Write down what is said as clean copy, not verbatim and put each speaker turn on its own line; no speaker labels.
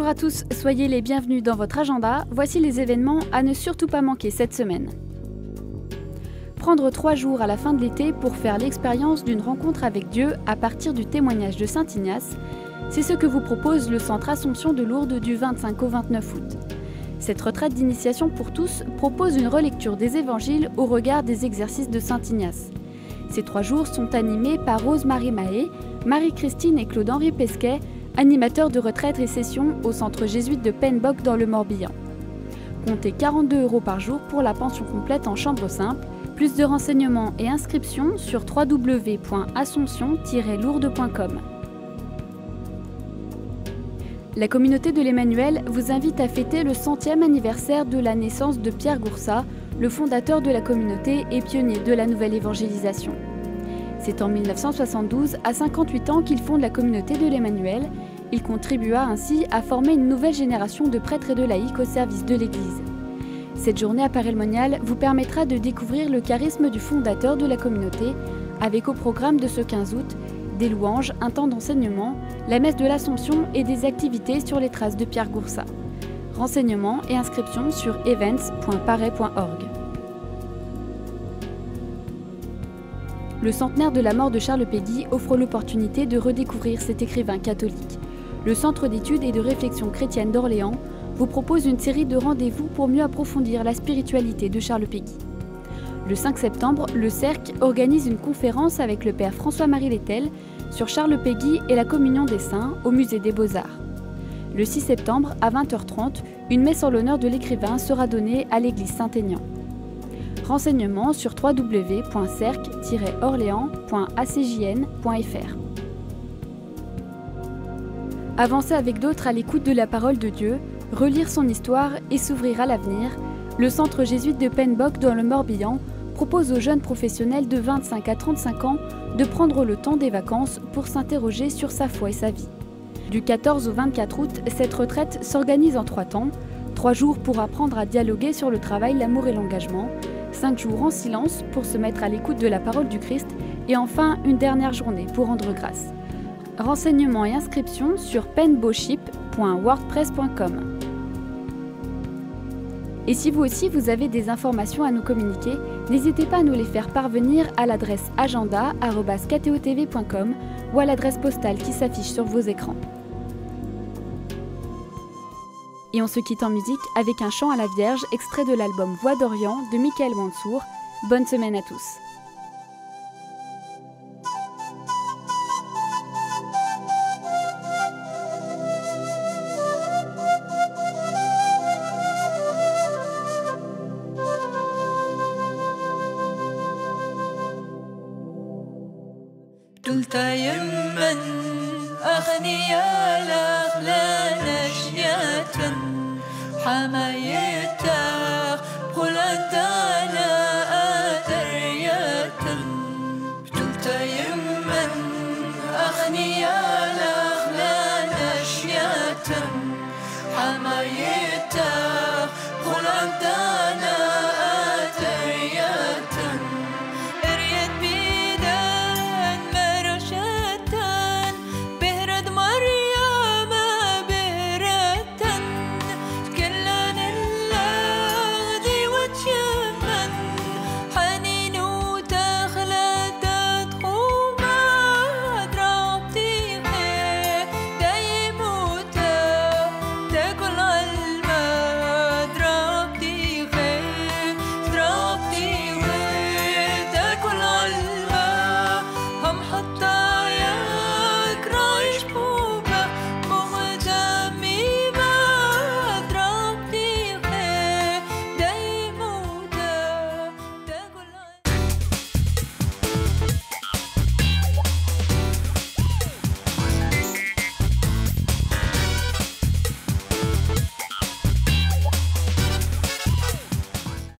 Bonjour à tous, soyez les bienvenus dans votre agenda. Voici les événements à ne surtout pas manquer cette semaine. Prendre 3 jours à la fin de l'été pour faire l'expérience d'une rencontre avec Dieu à partir du témoignage de Saint Ignace, c'est ce que vous propose le Centre Assomption de Lourdes du 25 au 29 août. Cette retraite d'initiation pour tous propose une relecture des évangiles au regard des exercices de Saint Ignace. Ces 3 jours sont animés par Rose-Marie Mahé, Marie-Christine et Claude-Henri Pesquet, animateurs de retraite et sessions au centre jésuite de Penbock dans le Morbihan. Comptez 42 € par jour pour la pension complète en chambre simple. Plus de renseignements et inscriptions sur www.assomption-lourdes.com. La communauté de l'Emmanuel vous invite à fêter le 100e anniversaire de la naissance de Pierre Goursat, le fondateur de la communauté et pionnier de la nouvelle évangélisation. C'est en 1972, à 58 ans, qu'il fonde la communauté de l'Emmanuel. Il contribua ainsi à former une nouvelle génération de prêtres et de laïcs au service de l'Église. Cette journée à Paray-le-Monial vous permettra de découvrir le charisme du fondateur de la communauté, avec au programme de ce 15 août des louanges, un temps d'enseignement, la messe de l'Assomption et des activités sur les traces de Pierre Goursat. Renseignements et inscriptions sur events.paray.org. Le centenaire de la mort de Charles Péguy offre l'opportunité de redécouvrir cet écrivain catholique. Le Centre d'études et de réflexion chrétienne d'Orléans vous propose une série de rendez-vous pour mieux approfondir la spiritualité de Charles Péguy. Le 5 septembre, le Cercle organise une conférence avec le père François-Marie Lettel sur Charles Péguy et la communion des saints au musée des Beaux-Arts. Le 6 septembre, à 20h30, une messe en l'honneur de l'écrivain sera donnée à l'église Saint-Aignan. Renseignements sur www.cercle-orléans.acjn.fr. Avancer avec d'autres à l'écoute de la parole de Dieu, relire son histoire et s'ouvrir à l'avenir, le centre jésuite de Penbock dans le Morbihan propose aux jeunes professionnels de 25 à 35 ans de prendre le temps des vacances pour s'interroger sur sa foi et sa vie. Du 14 au 24 août, cette retraite s'organise en 3 temps, 3 jours pour apprendre à dialoguer sur le travail, l'amour et l'engagement, 5 jours en silence pour se mettre à l'écoute de la parole du Christ et enfin une dernière journée pour rendre grâce. Renseignements et inscriptions sur penboship.wordpress.com. Et si vous aussi vous avez des informations à nous communiquer, n'hésitez pas à nous les faire parvenir à l'adresse agenda@ktotv.com ou à l'adresse postale qui s'affiche sur vos écrans. Et on se quitte en musique avec un chant à la Vierge extrait de l'album Voix d'Orient de Michael Mansour. Bonne semaine à tous.
قلت يمن أغنياء الأغلال نجية حماية